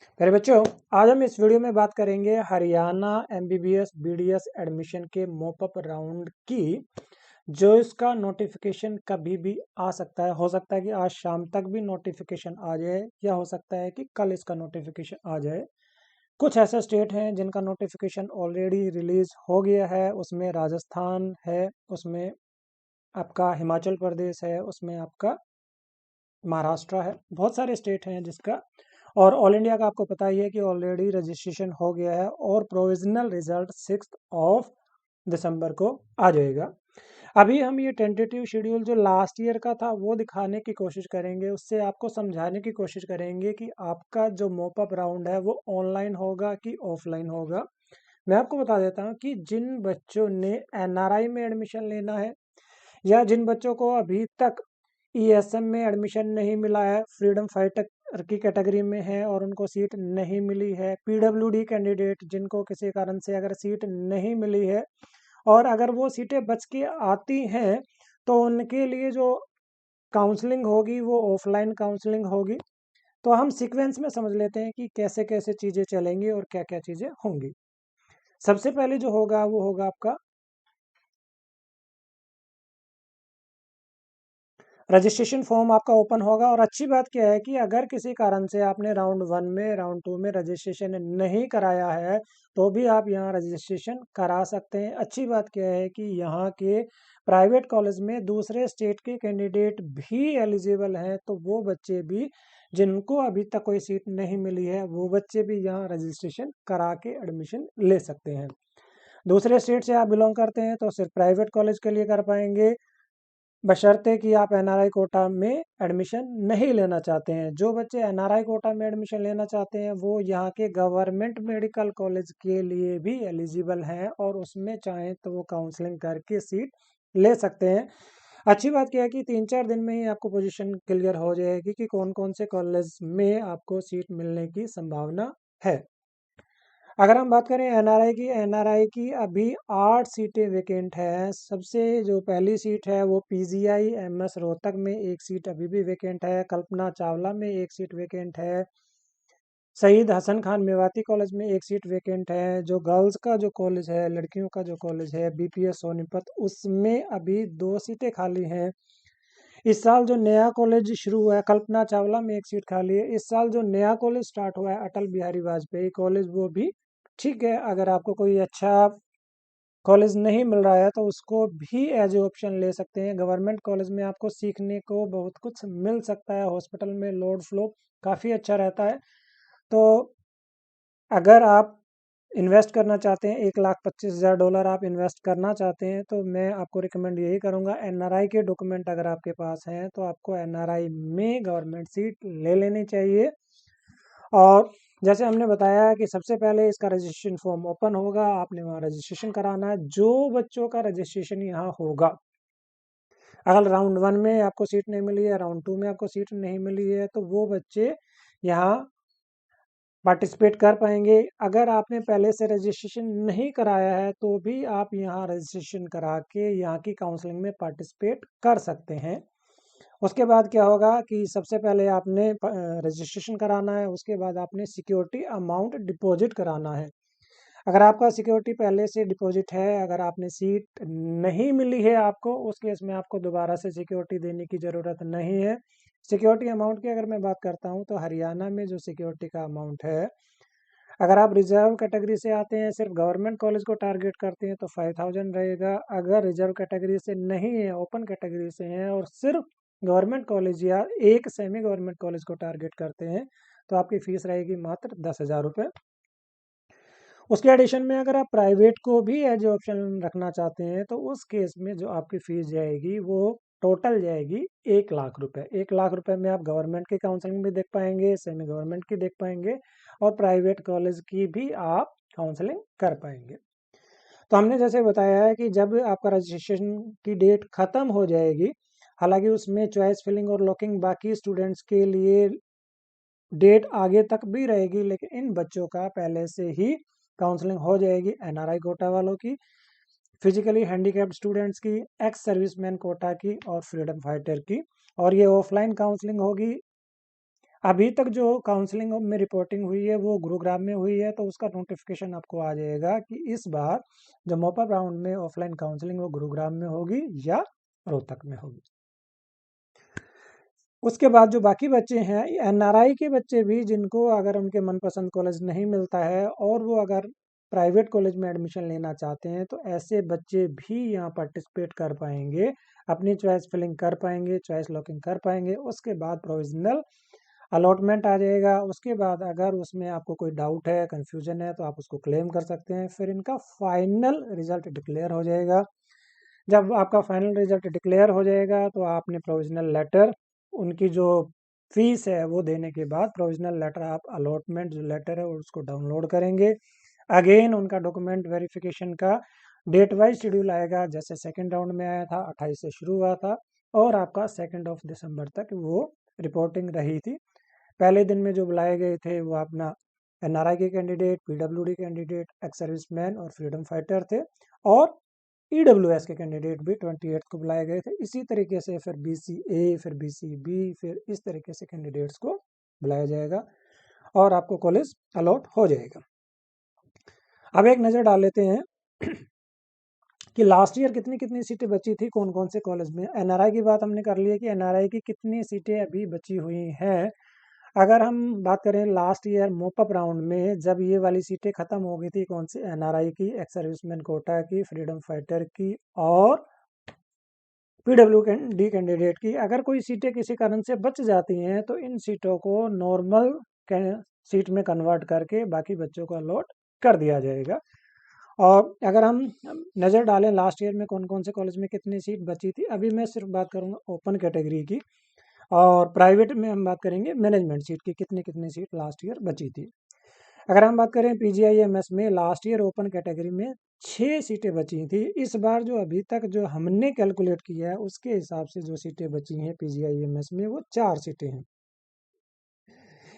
प्यारे बच्चों, आज हम इस वीडियो में बात करेंगे हरियाणा एमबीबीएस बीडीएस एडमिशन के मॉपअप राउंड की। जो इसका नोटिफिकेशन कभी भी आ सकता है, हो सकता है कि आज शाम तक भी नोटिफिकेशन आ जाए या हो सकता है कि कल इसका नोटिफिकेशन आ जाए। कुछ ऐसे स्टेट हैं जिनका नोटिफिकेशन ऑलरेडी रिलीज हो गया है। उसमें राजस्थान है, उसमें आपका हिमाचल प्रदेश है, उसमें आपका महाराष्ट्र है। बहुत सारे स्टेट हैं जिसका, और ऑल इंडिया का आपको पता ही है कि ऑलरेडी रजिस्ट्रेशन हो गया है और प्रोविजनल रिजल्ट 6 दिसंबर को आ जाएगा। अभी हम ये टेंटेटिव शेड्यूल जो लास्ट ईयर का था वो दिखाने की कोशिश करेंगे, उससे आपको समझाने की कोशिश करेंगे कि आपका जो मॉपअप राउंड है वो ऑनलाइन होगा कि ऑफलाइन होगा। मैं आपको बता देता हूँ कि जिन बच्चों ने एनआरआई में एडमिशन लेना है या जिन बच्चों को अभी तक ईएसएम में एडमिशन नहीं मिला है, फ्रीडम फाइटर की कैटेगरी में है और उनको सीट नहीं मिली है, पीडब्ल्यूडी कैंडिडेट जिनको किसी कारण से अगर सीट नहीं मिली है और अगर वो सीटें बच के आती हैं तो उनके लिए जो काउंसलिंग होगी वो ऑफलाइन काउंसलिंग होगी। तो हम सीक्वेंस में समझ लेते हैं कि कैसे कैसे चीज़ें चलेंगी और क्या क्या चीज़ें होंगी। सबसे पहले जो होगा वो होगा आपका रजिस्ट्रेशन फॉर्म आपका ओपन होगा। और अच्छी बात क्या है कि अगर किसी कारण से आपने राउंड 1 में राउंड 2 में रजिस्ट्रेशन नहीं कराया है तो भी आप यहाँ रजिस्ट्रेशन करा सकते हैं। अच्छी बात क्या है कि यहाँ के प्राइवेट कॉलेज में दूसरे स्टेट के कैंडिडेट भी एलिजिबल हैं, तो वो बच्चे भी जिनको अभी तक कोई सीट नहीं मिली है वो बच्चे भी यहाँ रजिस्ट्रेशन करा के एडमिशन ले सकते हैं। दूसरे स्टेट से आप बिलोंग करते हैं तो सिर्फ प्राइवेट कॉलेज के लिए कर पाएंगे, बशर्ते कि आप एनआरआई कोटा में एडमिशन नहीं लेना चाहते हैं। जो बच्चे एनआरआई कोटा में एडमिशन लेना चाहते हैं वो यहाँ के गवर्नमेंट मेडिकल कॉलेज के लिए भी एलिजिबल हैं और उसमें चाहें तो वो काउंसलिंग करके सीट ले सकते हैं। अच्छी बात क्या है कि 3-4 दिन में ही आपको पोजीशन क्लियर हो जाएगी कि कौन कौन से कॉलेज में आपको सीट मिलने की संभावना है। अगर हम बात करें एनआरआई की अभी 8 सीटें वेकेंट है। सबसे जो पहली सीट है वो पीजीआई एमएस रोहतक में एक सीट अभी भी वेकेंट है। कल्पना चावला में एक सीट वेकेंट है। शहीद हसन खान मेवाती कॉलेज में एक सीट वेकेंट है। जो गर्ल्स का जो कॉलेज है, लड़कियों का जो कॉलेज है बीपीएस सोनीपत, उसमें अभी 2 सीटें खाली हैं। इस साल जो नया कॉलेज शुरू हुआ है कल्पना चावला में एक सीट खाली है। इस साल जो नया कॉलेज स्टार्ट हुआ है अटल बिहारी वाजपेयी कॉलेज, वो भी ठीक है। अगर आपको कोई अच्छा कॉलेज नहीं मिल रहा है तो उसको भी एज ए ऑप्शन ले सकते हैं। गवर्नमेंट कॉलेज में आपको सीखने को बहुत कुछ मिल सकता है। हॉस्पिटल में लोड फ्लो काफ़ी अच्छा रहता है। तो अगर आप इन्वेस्ट करना चाहते हैं, $1,25,000 आप इन्वेस्ट करना चाहते हैं, तो मैं आपको रिकमेंड यही करूंगा, एनआरआई के डॉक्यूमेंट अगर आपके पास हैं तो आपको एनआरआई में गवर्नमेंट सीट ले लेनी चाहिए। और जैसे हमने बताया कि सबसे पहले इसका रजिस्ट्रेशन फॉर्म ओपन होगा, आपने वहाँ रजिस्ट्रेशन कराना है। जो बच्चों का रजिस्ट्रेशन यहाँ होगा, अगर राउंड 1 में आपको सीट नहीं मिली है, राउंड 2 में आपको सीट नहीं मिली है, तो वो बच्चे यहाँ पार्टिसिपेट कर पाएंगे। अगर आपने पहले से रजिस्ट्रेशन नहीं कराया है तो भी आप यहाँ रजिस्ट्रेशन करा के यहाँ की काउंसलिंग में पार्टिसिपेट कर सकते हैं। उसके बाद क्या होगा कि सबसे पहले आपने रजिस्ट्रेशन कराना है, उसके बाद आपने सिक्योरिटी अमाउंट डिपॉजिट कराना है। अगर आपका सिक्योरिटी पहले से डिपॉजिट है, अगर आपने सीट नहीं मिली है आपको, उस केस में आपको दोबारा से सिक्योरिटी देने की ज़रूरत नहीं है। सिक्योरिटी अमाउंट की अगर मैं बात करता हूँ तो हरियाणा में जो सिक्योरिटी का अमाउंट है, अगर आप रिजर्व कैटेगरी से आते हैं, सिर्फ गवर्नमेंट कॉलेज को टारगेट करते हैं तो 5,000 रहेगा। अगर रिजर्व कैटेगरी से नहीं है, ओपन कैटेगरी से हैं और सिर्फ गवर्नमेंट कॉलेज या एक सेमी गवर्नमेंट कॉलेज को टारगेट करते हैं तो आपकी फीस रहेगी मात्र 10,000 रुपये। उसके एडिशन में अगर आप प्राइवेट को भी एज ऑप्शन रखना चाहते हैं तो उस केस में जो आपकी फीस जाएगी वो टोटल जाएगी 1,00,000 रुपये। 1,00,000 रुपये में आप गवर्नमेंट की काउंसलिंग भी देख पाएंगे, सेमी गवर्नमेंट की देख पाएंगे और प्राइवेट कॉलेज की भी आप काउंसलिंग कर पाएंगे। तो हमने जैसे बताया है कि जब आपका रजिस्ट्रेशन की डेट ख़त्म हो जाएगी, हालांकि उसमें चॉइस फिलिंग और लॉकिंग बाकी स्टूडेंट्स के लिए डेट आगे तक भी रहेगी, लेकिन इन बच्चों का पहले से ही काउंसलिंग हो जाएगी। एनआरआई कोटा वालों की, फिजिकली हैंडीकैप्ड स्टूडेंट्स की, एक्स सर्विसमैन कोटा की और फ्रीडम फाइटर की। और ये ऑफलाइन काउंसलिंग होगी। अभी तक जो काउंसलिंग में रिपोर्टिंग हुई है वो गुरुग्राम में हुई है, तो उसका नोटिफिकेशन आपको आ जाएगा कि इस बार जो मॉपअप राउंड में ऑफलाइन काउंसलिंग वो गुरुग्राम में होगी या रोहतक में होगी। उसके बाद जो बाकी बच्चे हैं एनआरआई के बच्चे भी, जिनको अगर उनके मनपसंद कॉलेज नहीं मिलता है और वो अगर प्राइवेट कॉलेज में एडमिशन लेना चाहते हैं, तो ऐसे बच्चे भी यहाँ पार्टिसिपेट कर पाएंगे, अपनी चॉइस फिलिंग कर पाएंगे, चॉइस लॉकिंग कर पाएंगे। उसके बाद प्रोविजनल अलॉटमेंट आ जाएगा। उसके बाद अगर उसमें आपको कोई डाउट है, कंफ्यूजन है, तो आप उसको क्लेम कर सकते हैं। फिर इनका फाइनल रिजल्ट डिक्लेयर हो जाएगा। जब आपका फाइनल रिजल्ट डिक्लेयर हो जाएगा तो आपने प्रोविजनल लेटर, उनकी जो फीस है वो देने के बाद प्रोविजनल लेटर, आप अलॉटमेंट जो लेटर है उसको डाउनलोड करेंगे। अगेन उनका डॉक्यूमेंट वेरिफिकेशन का डेट वाइज शेड्यूल आएगा। जैसे सेकंड राउंड में आया था 28 से शुरू हुआ था और आपका 2 दिसंबर तक वो रिपोर्टिंग रही थी। पहले दिन में जो बुलाए गए थे वो अपना एनआरआई के candidate, PWD candidate, ex serviceman और फ्रीडम फाइटर थे, और ईडब्ल्यूएस के कैंडिडेट भी 28 को बुलाए गए थे। इसी तरीके से फिर बीसीए, फिर बीसीबी, फिर इस तरीके से कैंडिडेट्स को बुलाया जाएगा और आपको कॉलेज अलॉट हो जाएगा। अब एक नज़र डाल लेते हैं कि लास्ट ईयर कितनी कितनी सीटें बची थी कौन कौन से कॉलेज में। एनआरआई की बात हमने कर ली है कि एनआरआई की कितनी सीटें अभी बची हुई हैं। अगर हम बात करें लास्ट ईयर मोपअप राउंड में, जब ये वाली सीटें खत्म हो गई थी, कौन सी, एनआरआई की, एक्स सर्विसमैन कोटा की, फ्रीडम फाइटर की और पीडब्ल्यूडी कैंडिडेट की, अगर कोई सीटें किसी कारण से बच जाती हैं तो इन सीटों को नॉर्मल सीट में कन्वर्ट करके बाकी बच्चों को अलॉट कर दिया जाएगा। और अगर हम नज़र डालें लास्ट ईयर में कौन कौन से कॉलेज में कितनी सीट बची थी, अभी मैं सिर्फ बात करूँगा ओपन कैटेगरी की, और प्राइवेट में हम बात करेंगे मैनेजमेंट सीट की कितनी कितनी सीट लास्ट ईयर बची थी। अगर हम बात करें पीजीआईएमएस में लास्ट ईयर ओपन कैटेगरी में 6 सीटें बची थी। इस बार जो अभी तक जो हमने कैलकुलेट किया है उसके हिसाब से जो सीटें बची हैं पीजीआईएमएस में वो 4 सीटें हैं।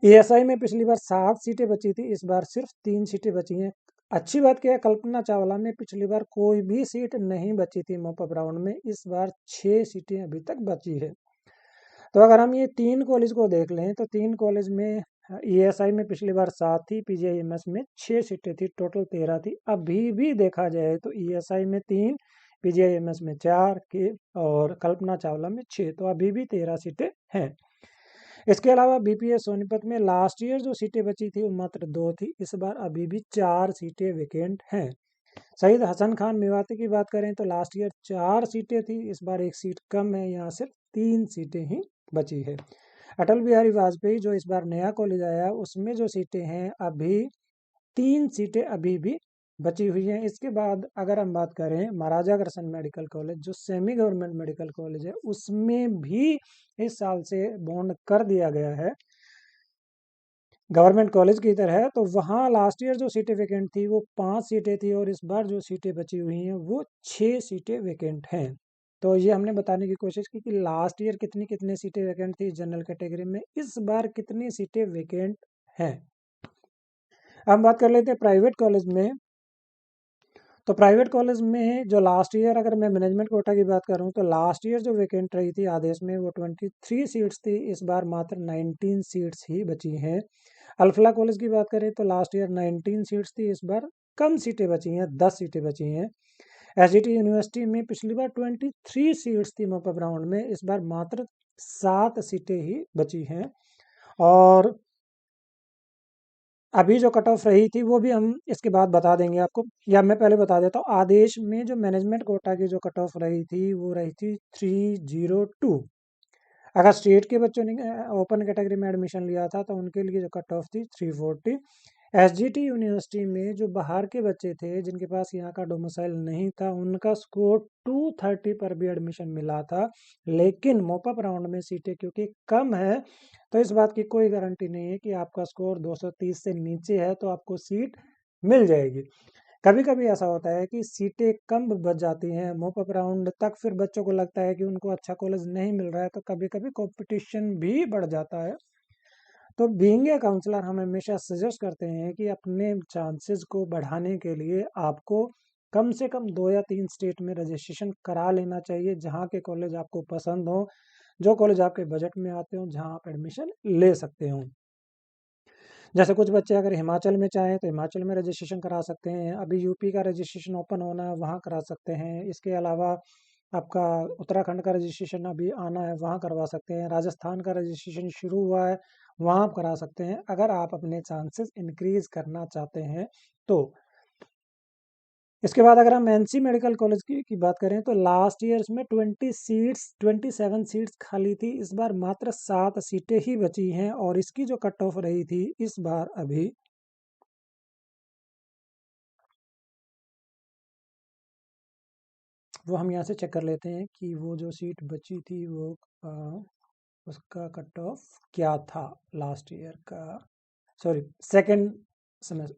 ईएसआई में पिछली बार 7 सीटें बची थी, इस बार सिर्फ 3 सीटें बची हैं। अच्छी बात क्या है, कल्पना चावला में पिछली बार कोई भी सीट नहीं बची थी मॉपअप राउंड में, इस बार 6 सीटें अभी तक बची है। तो अगर हम ये 3 कॉलेज को देख लें तो 3 कॉलेज में ईएसआई में पिछली बार 7 थी, पीजीआईएमएस में 6 सीटें थी, टोटल 13 थी। अभी भी देखा जाए तो ईएसआई में 3, पीजीआईएमएस में 4 के और कल्पना चावला में 6, तो अभी भी 13 सीटें हैं। इसके अलावा बीपीएस सोनीपत में लास्ट ईयर जो सीटें बची थी वो मात्र 2 थी, इस बार अभी भी 4 सीटें वैकेंट हैं। शहीद हसन खान मेवाती की बात करें तो लास्ट ईयर 4 सीटें थी, इस बार 1 सीट कम है, यहाँ सिर्फ 3 सीटें ही बची है। अटल बिहारी वाजपेयी जो इस बार नया कॉलेज आया उसमें जो सीटें हैं अभी 3 सीटें अभी भी बची हुई हैं। इसके बाद अगर हम बात करें महाराजा अग्रसेन मेडिकल कॉलेज जो सेमी गवर्नमेंट मेडिकल कॉलेज है, उसमें भी इस साल से बॉन्ड कर दिया गया है गवर्नमेंट कॉलेज की तरह, तो वहाँ लास्ट ईयर जो सीटें वैकेंट थी वो 5 सीटें थी और इस बार जो सीटें बची हुई हैं वो 6 सीटें वैकेंट हैं। तो ये हमने बताने की कोशिश की कि लास्ट ईयर कितनी कितनी सीटें वैकेंट थी जनरल कैटेगरी में, इस बार कितनी सीटें वैकेंट हैं। अब बात कर लेते हैं प्राइवेट कॉलेज में। तो प्राइवेट कॉलेज में जो लास्ट ईयर, अगर मैं मैनेजमेंट कोटा की बात करूं तो लास्ट ईयर जो वैकेंट रही थी आदेश में वो 23 सीट्स थी, इस बार मात्र 19 सीट्स ही बची हैं। अल्फला कॉलेज की बात करें तो लास्ट ईयर 19 सीट्स थी, इस बार कम सीटें बची हैं, 10 सीटें बची हैं। एसजीटी यूनिवर्सिटी में पिछली बार 23 सीट्स थी मॉपअप राउंड में, इस बार मात्र 7 सीटें ही बची हैं। और अभी जो कट ऑफ रही थी वो भी हम इसके बाद बता देंगे आपको, या मैं पहले बता देता हूँ। आदेश में जो मैनेजमेंट कोटा की जो कट ऑफ रही थी वो रही थी 302। अगर स्टेट के बच्चों ने ओपन कैटेगरी में एडमिशन लिया था तो उनके लिए जो कट ऑफ थी 340। एसजीटी यूनिवर्सिटी में जो बाहर के बच्चे थे जिनके पास यहाँ का डोमिसाइल नहीं था, उनका स्कोर 230 पर भी एडमिशन मिला था, लेकिन मॉपअप राउंड में सीटें क्योंकि कम है तो इस बात की कोई गारंटी नहीं है कि आपका स्कोर 230 से नीचे है तो आपको सीट मिल जाएगी। कभी कभी ऐसा होता है कि सीटें कम बच जाती हैं मॉपअप राउंड तक, फिर बच्चों को लगता है कि उनको अच्छा कॉलेज नहीं मिल रहा है, तो कभी कभी कंपटीशन भी बढ़ जाता है। तो बीइंग ए काउंसलर हम हमेशा सजेस्ट करते हैं कि अपने चांसेस को बढ़ाने के लिए आपको कम से कम 2 या 3 स्टेट में रजिस्ट्रेशन करा लेना चाहिए जहाँ के कॉलेज आपको पसंद हो। जो कॉलेज आपके बजट में आते हो, जहाँ आप एडमिशन ले सकते हो। जैसे कुछ बच्चे अगर हिमाचल में चाहें तो हिमाचल में रजिस्ट्रेशन करा सकते हैं, अभी यूपी का रजिस्ट्रेशन ओपन होना है वहाँ करा सकते हैं। इसके अलावा आपका उत्तराखंड का रजिस्ट्रेशन अभी आना है, वहाँ करवा सकते हैं। राजस्थान का रजिस्ट्रेशन शुरू हुआ है, वहाँ आप करा सकते हैं, अगर आप अपने चांसेस इंक्रीज करना चाहते हैं तो। इसके बाद अगर हम एनसी मेडिकल कॉलेज की बात करें तो लास्ट ईयर में 27 सीट्स खाली थी, इस बार मात्र 7 सीटें ही बची हैं, और इसकी जो कट ऑफ रही थी इस बार अभी वो हम यहाँ से चेक कर लेते हैं कि वो जो सीट बची थी वो उसका कट ऑफ क्या था लास्ट ईयर का, सॉरी सेकेंड सेमेस्टर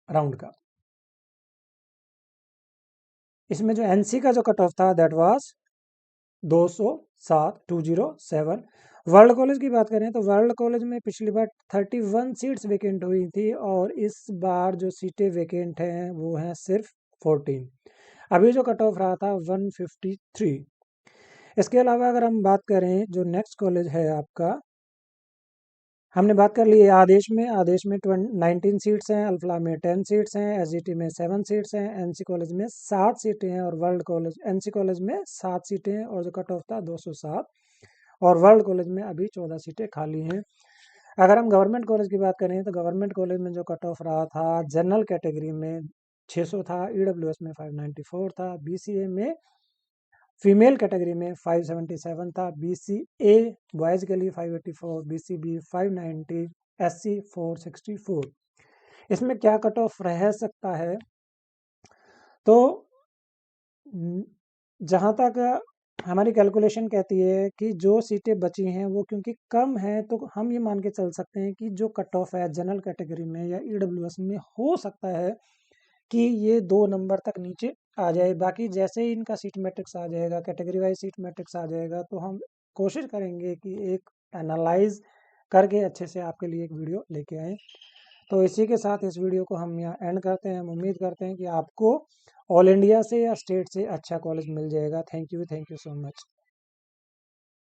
राउंड का। इसमें जो एनसी का जो कट ऑफ था दैट वाज 207 वर्ल्ड कॉलेज की बात करें तो वर्ल्ड कॉलेज में पिछली बार 31 सीट्स वेकेंट हुई थी, और इस बार जो सीटें वेकेंट हैं वो हैं सिर्फ 14। अभी जो कट ऑफ रहा था 153। इसके अलावा अगर हम बात करें जो नेक्स्ट कॉलेज है आपका, हमने बात कर ली है आदेश में 19 सीट्स हैं, अल्फला में 10 सीट्स हैं, एसजीटी में 7 सीट्स हैं, एनसी कॉलेज में 7 सीटें हैं, और वर्ल्ड कॉलेज एनसी कॉलेज में 7 सीटें हैं, और जो कट ऑफ था 207, और वर्ल्ड कॉलेज में अभी 14 सीटें खाली हैं। अगर हम गवर्नमेंट कॉलेज की बात करें तो गवर्नमेंट कॉलेज में जो कट ऑफ रहा था जनरल कैटेगरी में 600 था, ईडब्ल्यूएस में 594 था, बीसीए में फीमेल कैटेगरी में 577 था, बीसीए बॉयज़ के लिए 584, बीसीबी 590, एससी 464। इसमें क्या कट ऑफ रह सकता है, तो जहाँ तक हमारी कैलकुलेशन कहती है कि जो सीटें बची हैं वो क्योंकि कम है, तो हम ये मान के चल सकते हैं कि जो कट ऑफ है जनरल कैटेगरी में या ईडब्ल्यूएस में हो सकता है कि ये 2 नंबर तक नीचे आ जाए। बाकी जैसे ही इनका सीट मैट्रिक्स आ जाएगा, कैटेगरी वाइज सीट मैट्रिक्स आ जाएगा, तो हम कोशिश करेंगे कि एक एनालाइज करके अच्छे से आपके लिए एक वीडियो लेके आएँ। तो इसी के साथ इस वीडियो को हम यहाँ एंड करते हैं। हम उम्मीद करते हैं कि आपको ऑल इंडिया से या स्टेट से अच्छा कॉलेज मिल जाएगा। Thank you so much.